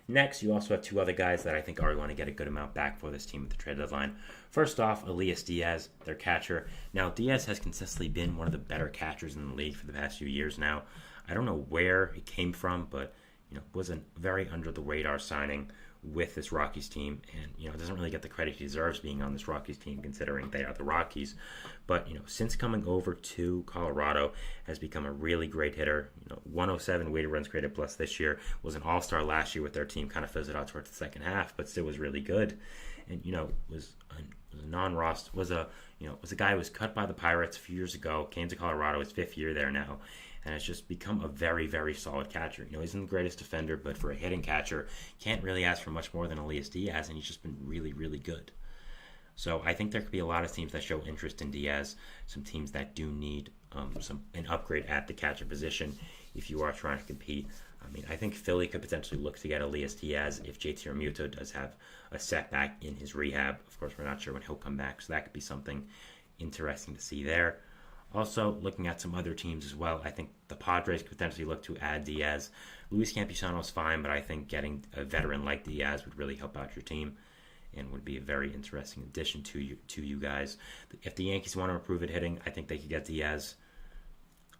Next, you also have 2 other guys that I think are going to get a good amount back for this team at the trade deadline. First off, Elias Diaz, their catcher. Now, Diaz has consistently been one of the better catchers in the league for the past few years now. I don't know where he came from, but was a very under the radar signing with this Rockies team, and doesn't really get the credit he deserves being on this Rockies team, considering they are the Rockies. But since coming over to Colorado, has become a really great hitter. 107 weighted runs created plus this year, was an all-star last year with their team, kind of fizzled out towards the second half, but still was really good. And was a non-roster, was a guy who was cut by the Pirates a few years ago, came to Colorado, his 5th year there now, and has just become a very, very solid catcher. He isn't the greatest defender, but for a hitting catcher, can't really ask for much more than Elias Diaz, and he's just been really, really good. So I think there could be a lot of teams that show interest in Diaz, some teams that do need an upgrade at the catcher position if you are trying to compete. I mean, I think Philly could potentially look to get Elias Diaz if JT Realmuto does have a setback in his rehab. Of course, we're not sure when he'll come back, so that could be something interesting to see there. Also, looking at some other teams as well, I think the Padres could potentially look to add Diaz. Luis Campusano is fine, but I think getting a veteran like Diaz would really help out your team and would be a very interesting addition to you guys. If the Yankees want to improve at hitting, I think they could get Diaz.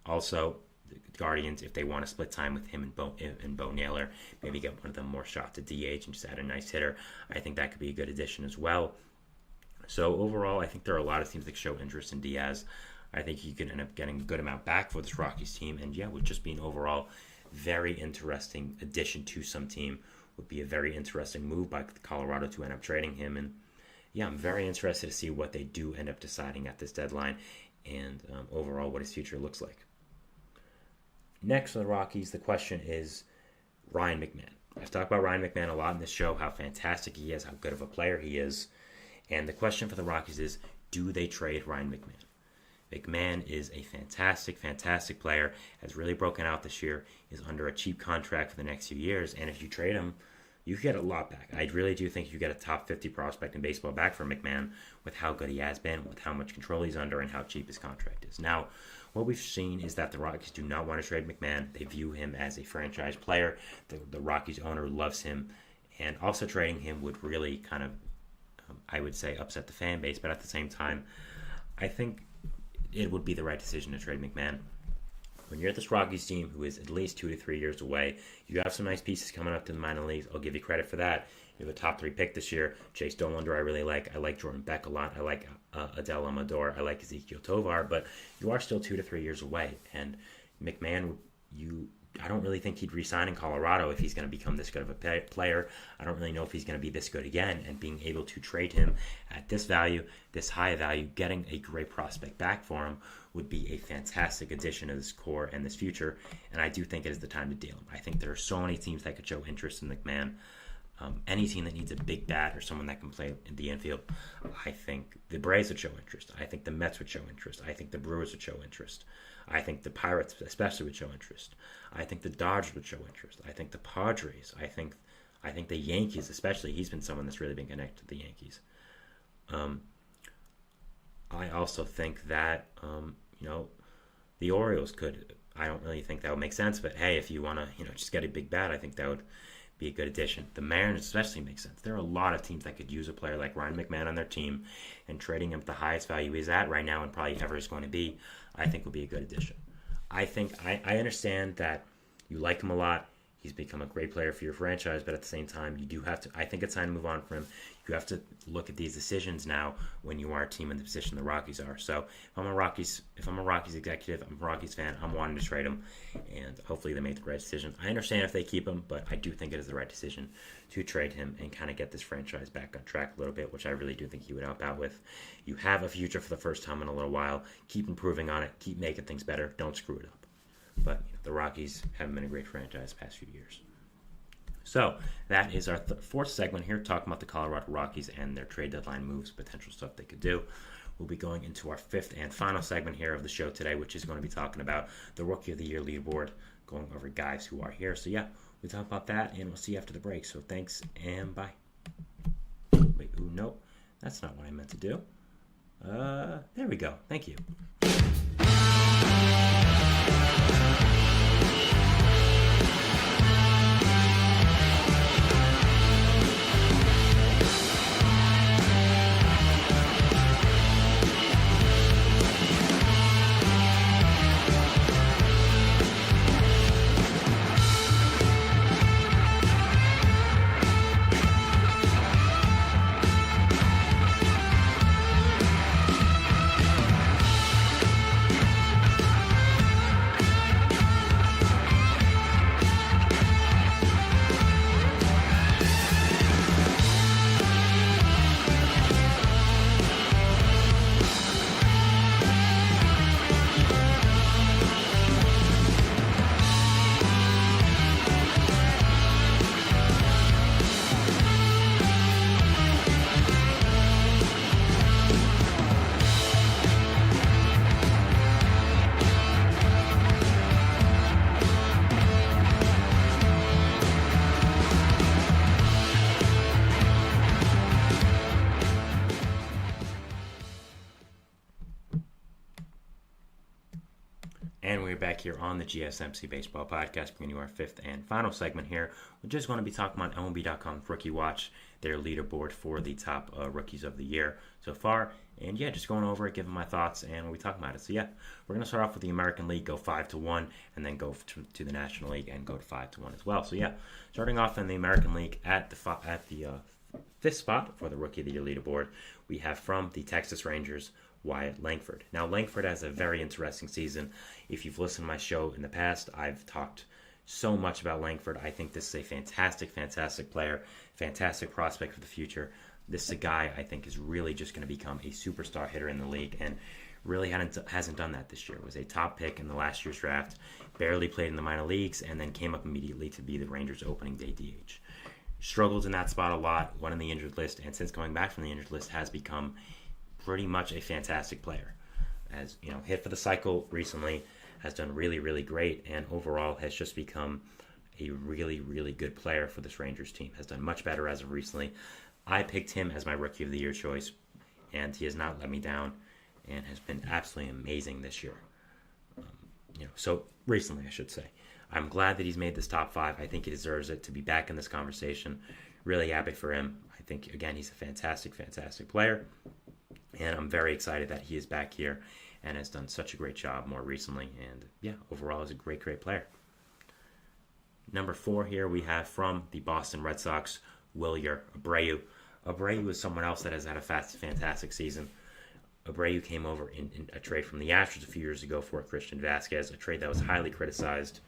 Also, the Guardians, if they want to split time with him and Bo Naylor, maybe get one of them more shots at DH and just add a nice hitter, I think that could be a good addition as well. So overall, I think there are a lot of teams that show interest in Diaz. I think you can end up getting a good amount back for this Rockies team. And yeah, would just be an overall very interesting addition to some team. Would be a very interesting move by Colorado to end up trading him. And yeah, I'm very interested to see what they do end up deciding at this deadline and overall what his future looks like. Next for the Rockies, the question is Ryan McMahon. I've talked about Ryan McMahon a lot in this show, how fantastic he is, how good of a player he is. And the question for the Rockies is, do they trade Ryan McMahon? McMahon is a fantastic, fantastic player, has really broken out this year, is under a cheap contract for the next few years, and if you trade him, you get a lot back. I really do think you get a top 50 prospect in baseball back from McMahon with how good he has been, with how much control he's under, and how cheap his contract is. Now, what we've seen is that the Rockies do not want to trade McMahon. They view him as a franchise player. The Rockies owner loves him, and also trading him would really kind of, I would say, upset the fan base, but at the same time, I think it would be the right decision to trade McMahon. When you're this Rockies team who is at least 2 to 3 years away, you have some nice pieces coming up to the minor leagues. I'll give you credit for that. You have a top 3 pick this year. Chase Dollander I really like. I like Jordan Beck a lot. I like Adel Amador. I like Ezekiel Tovar. But you are still 2 to 3 years away. And McMahon, I don't really think he'd re-sign in Colorado if he's going to become this good of a player. I don't really know if he's going to be this good again. And being able to trade him at this value, this high value, getting a great prospect back for him would be a fantastic addition to this core and this future. And I do think it is the time to deal him. I think there are so many teams that could show interest in McMahon. Any team that needs a big bat or someone that can play in the infield, I think the Braves would show interest. I think the Mets would show interest. I think the Brewers would show interest. I think the Pirates especially would show interest. I think the Dodgers would show interest. I think the Padres. I think the Yankees especially. He's been someone that's really been connected to the Yankees. I also think that the Orioles could. I don't really think that would make sense, but hey, if you want to just get a big bat, I think that would be a good addition. The Mariners especially makes sense. There are a lot of teams that could use a player like Ryan McMahon on their team, and trading him at the highest value he's at right now and probably ever is going to be, I think would be a good addition. I think I understand that you like him a lot. He's become a great player for your franchise, but at the same time, you do have to. I think it's time to move on from him. You have to look at these decisions now when you are a team in the position the Rockies are. So if I'm a Rockies executive, I'm a Rockies fan, I'm wanting to trade him, and hopefully they make the right decision. I understand if they keep him, but I do think it is the right decision to trade him and kind of get this franchise back on track a little bit, which I really do think he would help out with. You have a future for the first time in a little while. Keep improving on it. Keep making things better. Don't screw it up. But the Rockies haven't been a great franchise the past few years. So that is our fourth segment here, talking about the Colorado Rockies and their trade deadline moves, potential stuff they could do. We'll be going into our fifth and final segment here of the show today, which is going to be talking about the Rookie of the Year leaderboard, going over guys who are here. So yeah, we'll talk about that, and we'll see you after the break. So thanks, and bye. Wait, nope, that's not what I meant to do. There we go. Thank you. And we're back here on the GSMC Baseball Podcast, bringing you our fifth and final segment here. We're just going to be talking about MLB.com's Rookie Watch, their leaderboard for the top rookies of the year so far. And yeah, just going over it, giving my thoughts, and we'll be talking about it. So yeah, we're going to start off with the American League, go 5-1, and then go to the National League and go to 5-1 as well. So yeah, starting off in the American League at the fifth spot for the Rookie of the Year leaderboard, we have from the Texas Rangers, Wyatt Langford. Now, Langford has a very interesting season. If you've listened to my show in the past, I've talked so much about Langford. I think this is a fantastic, fantastic player, fantastic prospect for the future. This is a guy I think is really just going to become a superstar hitter in the league, and really hasn't done that this year. Was a top pick in the last year's draft, barely played in the minor leagues, and then came up immediately to be the Rangers' opening day DH. Struggled in that spot a lot, went on the injured list, and since coming back from the injured list has become pretty much a fantastic player. As hit for the cycle recently, has done really, really great, and overall has just become a really, really good player for this Rangers team. Has done much better as of recently. I picked him as my Rookie of the Year choice, and he has not let me down, and has been absolutely amazing this year. So recently, I should say. I'm glad that he's made this top 5. I think he deserves it to be back in this conversation. Really happy for him. I think, again, he's a fantastic, fantastic player, and I'm very excited that he is back here and has done such a great job more recently. And yeah, overall, he's a great, great player. Number 4 here we have from the Boston Red Sox, Wilyer Abreu. Abreu is someone else that has had a fantastic season. Abreu came over in a trade from the Astros a few years ago for Christian Vasquez, a trade that was highly criticized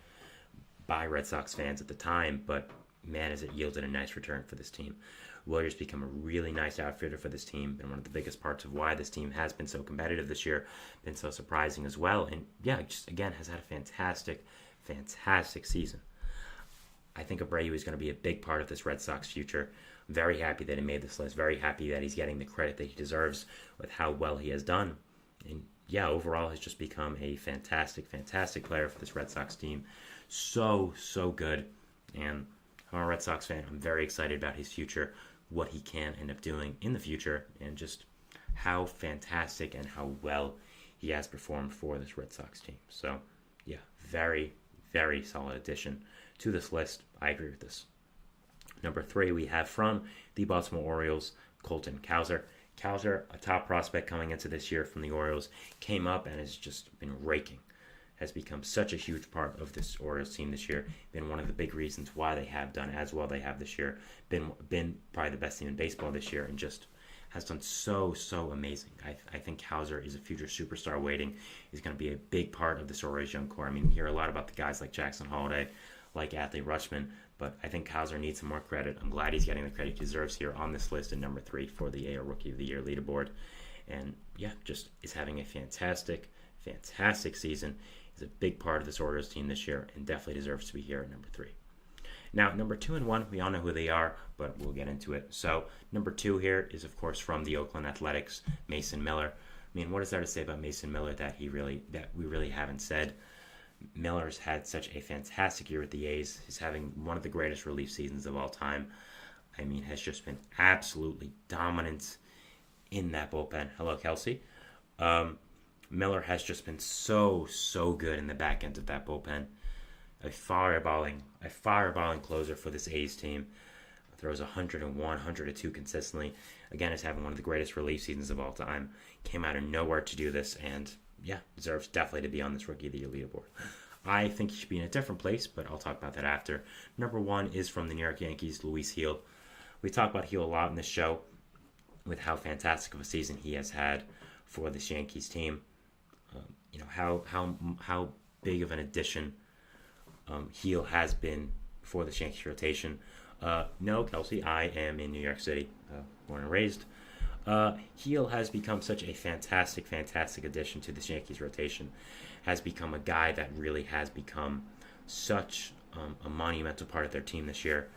by Red Sox fans at the time, but man, has it yielded a nice return for this team. Wilyer's become a really nice outfielder for this team, and one of the biggest parts of why this team has been so competitive this year, been so surprising as well, and yeah, just again has had a fantastic, fantastic season. I think Abreu is going to be a big part of this Red Sox future. I'm very happy that he made this list, very happy that he's getting the credit that he deserves with how well he has done. And yeah, overall has just become a fantastic, fantastic player for this Red Sox team. So good. And I'm a Red Sox fan. I'm very excited about his future, what he can end up doing in the future, and just how fantastic and how well he has performed for this Red Sox team. So yeah, very, very solid addition to this list. I agree with this. Number 3, we have from the Baltimore Orioles, Colton Cowser. Cowser, a top prospect coming into this year from the Orioles, came up and has just been raking. Has become such a huge part of this Orioles team this year. Been one of the big reasons why they have done as well they have this year. Been probably the best team in baseball this year, and just has done so amazing. I think Cowser is a future superstar waiting. He's going to be a big part of this Orioles young core. I mean, you hear a lot about the guys like Jackson Holliday, like Adley Rutschman, but I think Cowser needs some more credit. I'm glad he's getting the credit he deserves here on this list at number 3 for the AL Rookie of the Year leaderboard. And yeah, just is having a fantastic season. He's a big part of this Orioles team this year and definitely deserves to be here at number 3. Now, number 2 and 1, we all know who they are, but we'll get into it. So, number 2 here is, of course, from the Oakland Athletics, Mason Miller. I mean, what is there to say about Mason Miller that we really haven't said? Miller's had such a fantastic year with the A's. He's having one of the greatest relief seasons of all time. I mean, has just been absolutely dominant in that bullpen. Hello, Kelsey. Miller has just been so good in the back end of that bullpen. A fireballing closer for this A's team. Throws 101, 102 consistently. Again, is having one of the greatest relief seasons of all time. Came out of nowhere to do this, and yeah, deserves definitely to be on this Rookie of the Year leaderboard. I think he should be in a different place, but I'll talk about that after. Number 1 is from the New York Yankees, Luis Gil. We talk about Gil a lot in this show with how fantastic of a season he has had for this Yankees team. How big of an addition Gil has been for this Yankees rotation. No, Kelsey, I am in New York City, born and raised. Gil has become such a fantastic addition to this Yankees rotation. Has become a guy that really has become such a monumental part of their team this year,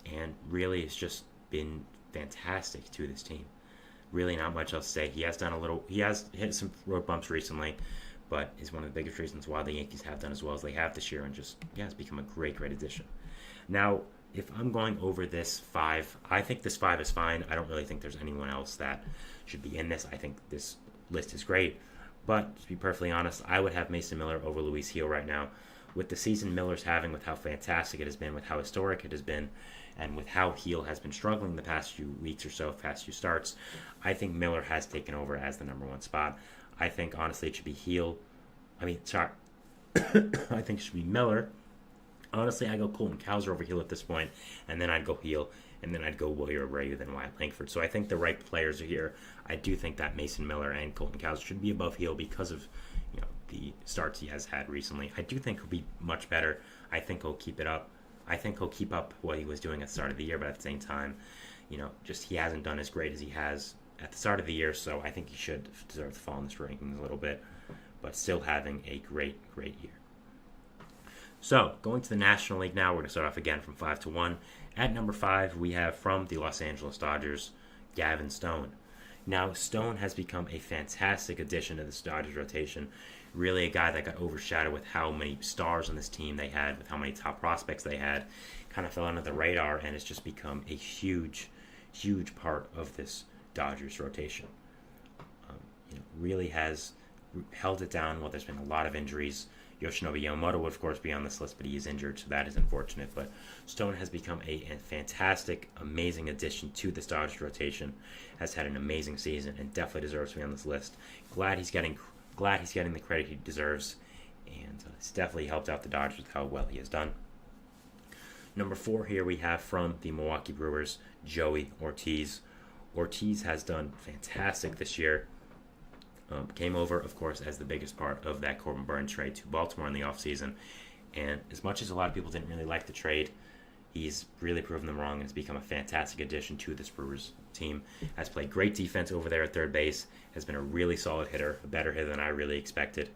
and really has just been fantastic to this team. Really not much else to say. He has hit some road bumps recently, but is one of the biggest reasons why the Yankees have done as well as they have this year, and just, yeah, it's become a great addition. Now, if I'm going over this 5, I think this 5 is fine. I don't really think there's anyone else that should be in this. I think this list is great, but to be perfectly honest, I would have Mason Miller over Luis Gil right now. With the season Miller's having, with how fantastic it has been, with how historic it has been, and with how Gil has been struggling the past few weeks or so, past few starts, I think Miller has taken over as the number 1 spot. I think, honestly, it should be I think it should be Miller. Honestly, I go Colton Cowser over Gil at this point, and then I'd go Gil, and then I'd go Wilyer Abreu, then Wyatt Langford. So I think the right players are here. I do think that Mason Miller and Colton Cowser should be above Heel because of the starts he has had recently. I do think he'll be much better. I think he'll keep it up. I think he'll keep up what he was doing at the start of the year, but at the same time, just he hasn't done as great as he has at the start of the year, so I think he should deserve to fall in this rankings a little bit, but still having a great year. So, going to the National League now, we're going to start off again from 5 to 1. At number 5, we have from the Los Angeles Dodgers, Gavin Stone. Now, Stone has become a fantastic addition to the Dodgers rotation. Really a guy that got overshadowed with how many stars on this team they had, with how many top prospects they had. Kind of fell under the radar, and it's just become a huge part of this Dodgers rotation. Really has held it down while there's been a lot of injuries. Yoshinobu Yamamoto would, of course, be on this list, but he is injured, so that is unfortunate. But Stone has become a fantastic, amazing addition to this Dodgers rotation. Has had an amazing season and definitely deserves to be on this list. Glad he's getting the credit he deserves, and it's definitely helped out the Dodgers with how well he has done. Number 4 here we have from the Milwaukee Brewers, Joey Ortiz. Ortiz has done fantastic this year. Came over, of course, as the biggest part of that Corbin Burnes trade to Baltimore in the offseason. And as much as a lot of people didn't really like the trade, he's really proven them wrong and has become a fantastic addition to this Brewers team. Has played great defense over there at third base, has been a really solid hitter, a better hitter than I really expected.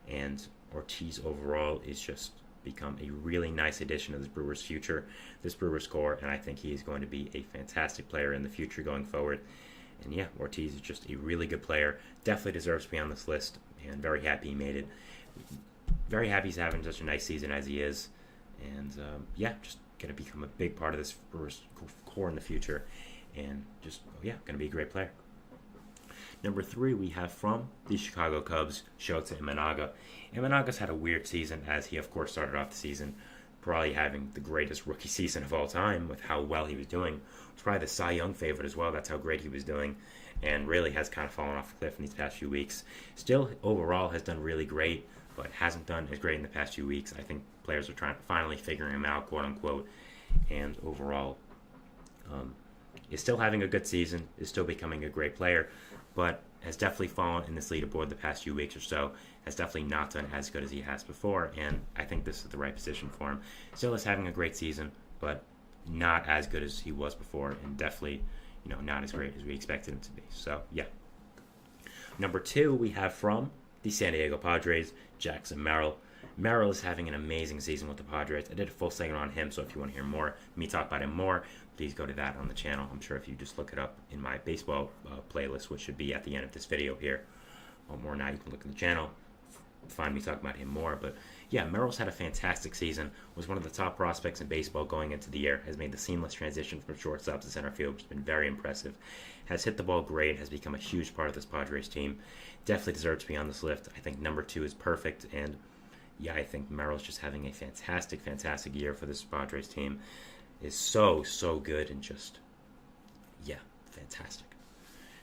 And Ortiz overall is just become a really nice addition to this Brewers future, this Brewers core, and I think he is going to be a fantastic player in the future going forward. And yeah, Ortiz is just a really good player. Definitely deserves to be on this list, and very happy he made it. Very happy he's having such a nice season as he is. And just going to become a big part of this Brewers core in the future. And just, going to be a great player. Number 3, we have from the Chicago Cubs, Shota Imanaga. Imanaga's had a weird season, as he, of course, started off the season probably having the greatest rookie season of all time with how well he was doing. It's probably the Cy Young favorite as well. That's how great he was doing, and really has kind of fallen off the cliff in these past few weeks. Still, overall, has done really great, but hasn't done as great in the past few weeks. I think players are finally figuring him out, quote-unquote, and overall is still having a good season, is still becoming a great player, but has definitely fallen in this leaderboard the past few weeks or so, has definitely not done as good as he has before, and I think this is the right position for him. Still is having a great season, but not as good as he was before, and definitely, not as great as we expected him to be. So, yeah. Number 2, we have from the San Diego Padres, Jackson Merrill. Merrill is having an amazing season with the Padres. I did a full segment on him, so if you want to hear me talk about him more, please go to that on the channel. I'm sure if you just look it up in my baseball playlist, which should be at the end of this video here, or now you can look at the channel, find me talking about him more. But yeah, Merrill's had a fantastic season, was one of the top prospects in baseball going into the year, has made the seamless transition from shortstop to center field, which has been very impressive, has hit the ball great, has become a huge part of this Padres team. Definitely deserves to be on this list. I think number 2 is perfect, and yeah, I think Merrill's just having a fantastic year for this Padres team. Is so good and just, fantastic.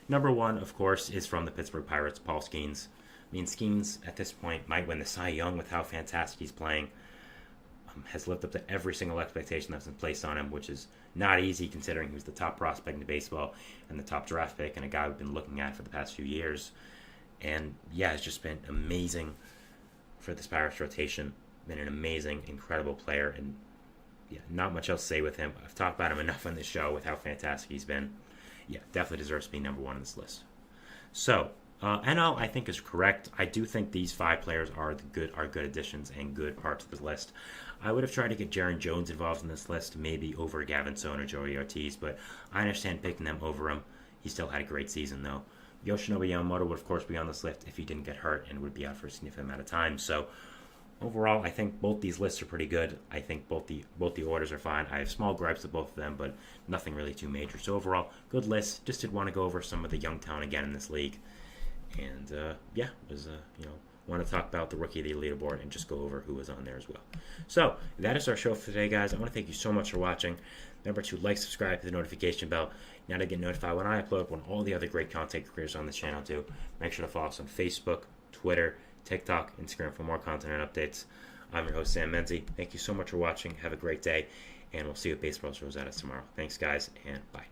Number 1, of course, is from the Pittsburgh Pirates, Paul Skeens. I mean, Skeens at this point might win the Cy Young with how fantastic he's playing. Has lived up to every single expectation that's been placed on him, which is not easy considering he was the top prospect in baseball and the top draft pick and a guy we've been looking at for the past few years. And yeah, it's just been amazing for this Pirates rotation. Been an amazing, incredible player, and not much else to say with him. I've talked about him enough on this show with how fantastic he's been. Yeah, definitely deserves to be number 1 on this list. So, NL, I think, is correct. I do think these 5 players are good additions and good parts of the list. I would have tried to get Jaron Jones involved in this list, maybe over Gavin Stone or Joey Ortiz, but I understand picking them over him. He still had a great season, though. Yoshinobu Yamamoto would, of course, be on this list if he didn't get hurt and would be out for a significant amount of time. So, overall, I think both these lists are pretty good. I think both the orders are fine. I have small gripes with both of them, but nothing really too major. So overall, good list. Just did want to go over some of the young talent again in this league, and want to talk about the rookie of the leaderboard and just go over who was on there as well. So that is our show for today, guys. I want to thank you so much for watching. Remember to like, subscribe, hit the notification bell now to get notified when I upload, when all the other great content creators on this channel do. Make sure to follow us on Facebook, Twitter, TikTok, Instagram for more content and updates. I'm your host, Sam Menzie. Thank you so much for watching. Have a great day, and we'll see you at Baseball Shows at us tomorrow. Thanks, guys, and bye.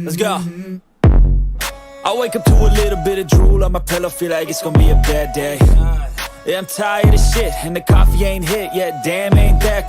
Let's go. I wake up to a little bit of drool on my pillow, feel like it's gonna be a bad day. Yeah, I'm tired of shit, and the coffee ain't hit yet, damn ain't that great.